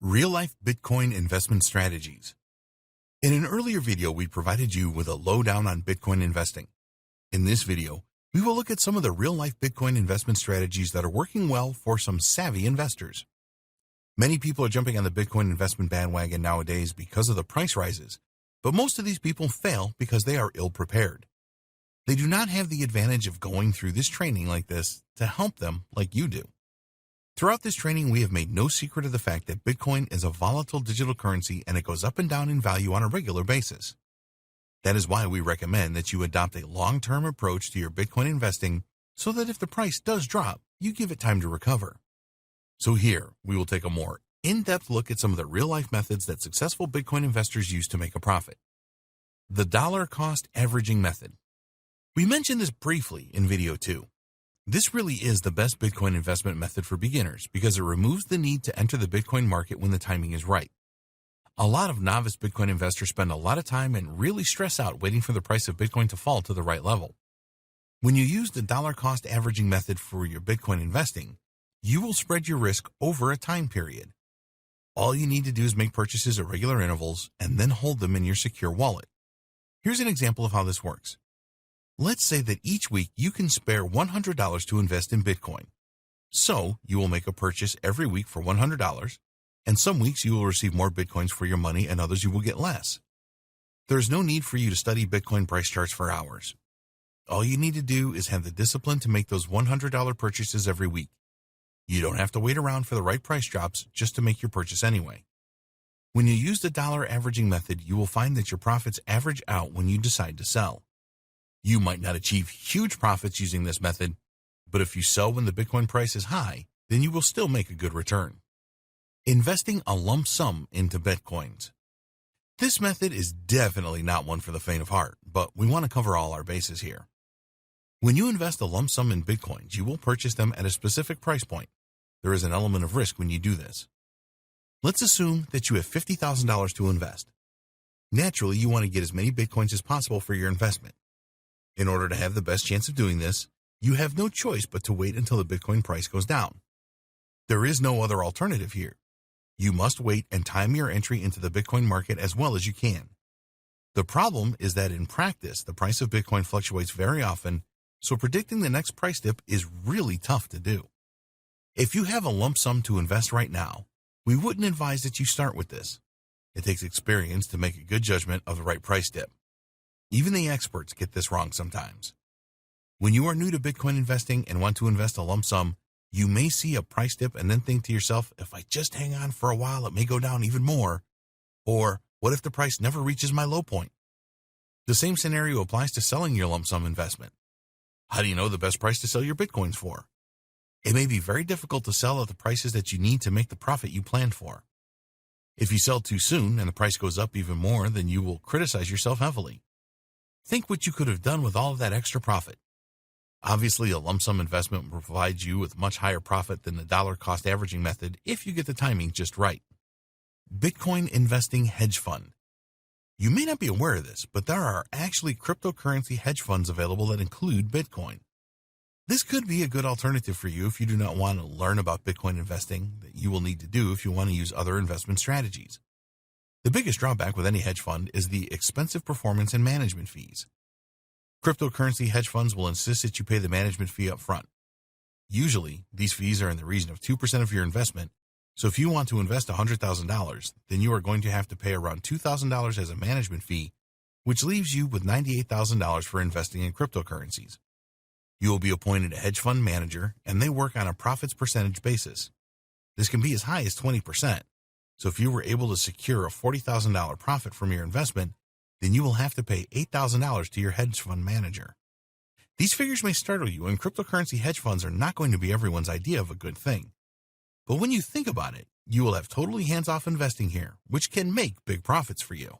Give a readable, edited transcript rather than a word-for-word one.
Real-life Bitcoin investment strategies. In an earlier video, we provided you with a lowdown on Bitcoin investing. In this video, we will look at some of the real-life Bitcoin investment strategies that are working well for some savvy investors. Many people are jumping on the Bitcoin investment bandwagon nowadays because of the price rises, but most of these people fail because they are ill-prepared. They do not have the advantage of going through this training like this to help them like you do. Throughout this training, we have made no secret of the fact that Bitcoin is a volatile digital currency and it goes up and down in value on a regular basis. That is why we recommend that you adopt a long-term approach to your Bitcoin investing so that if the price does drop, you give it time to recover. So here, we will take a more in-depth look at some of the real-life methods that successful Bitcoin investors use to make a profit. The dollar cost averaging method. We mentioned this briefly in video 2. This really is the best Bitcoin investment method for beginners because it removes the need to enter the Bitcoin market when the timing is right. A lot of novice Bitcoin investors spend a lot of time and really stress out waiting for the price of Bitcoin to fall to the right level. When you use the dollar cost averaging method for your Bitcoin investing, you will spread your risk over a time period. All you need to do is make purchases at regular intervals and then hold them in your secure wallet. Here's an example of how this works. Let's say that each week you can spare $100 to invest in Bitcoin. So you will make a purchase every week for $100, and some weeks you will receive more Bitcoins for your money and others you will get less. There is no need for you to study Bitcoin price charts for hours. All you need to do is have the discipline to make those $100 purchases every week. You don't have to wait around for the right price drops just to make your purchase anyway. When you use the dollar averaging method, you will find that your profits average out when you decide to sell. You might not achieve huge profits using this method, but if you sell when the Bitcoin price is high, then you will still make a good return. Investing a lump sum into Bitcoins. This method is definitely not one for the faint of heart, but we want to cover all our bases here. When you invest a lump sum in Bitcoins, you will purchase them at a specific price point. There is an element of risk when you do this. Let's assume that you have $50,000 to invest. Naturally, you want to get as many Bitcoins as possible for your investment. In order to have the best chance of doing this, you have no choice but to wait until the Bitcoin price goes down. There is no other alternative here. You must wait and time your entry into the Bitcoin market as well as you can. The problem is that in practice, the price of Bitcoin fluctuates very often, so predicting the next price dip is really tough to do. If you have a lump sum to invest right now, we wouldn't advise that you start with this. It takes experience to make a good judgment of the right price dip. Even the experts get this wrong sometimes. When you are new to Bitcoin investing and want to invest a lump sum, you may see a price dip and then think to yourself, if I just hang on for a while, it may go down even more. Or, what if the price never reaches my low point? The same scenario applies to selling your lump sum investment. How do you know the best price to sell your Bitcoins for? It may be very difficult to sell at the prices that you need to make the profit you planned for. If you sell too soon and the price goes up even more, then you will criticize yourself heavily. Think what you could have done with all of that extra profit. Obviously, a lump sum investment will provide you with much higher profit than the dollar cost averaging method if you get the timing just right. Bitcoin investing hedge fund. You may not be aware of this, but there are actually cryptocurrency hedge funds available that include Bitcoin. This could be a good alternative for you if you do not want to learn about Bitcoin investing that you will need to do if you want to use other investment strategies. The biggest drawback with any hedge fund is the expensive performance and management fees. Cryptocurrency hedge funds will insist that you pay the management fee up front. Usually, these fees are in the region of 2% of your investment, so if you want to invest $100,000, then you are going to have to pay around $2,000 as a management fee, which leaves you with $98,000 for investing in cryptocurrencies. You will be appointed a hedge fund manager, and they work on a profits percentage basis. This can be as high as 20%. So if you were able to secure a $40,000 profit from your investment, then you will have to pay $8,000 to your hedge fund manager. These figures may startle you, and cryptocurrency hedge funds are not going to be everyone's idea of a good thing. But when you think about it, you will have totally hands-off investing here, which can make big profits for you.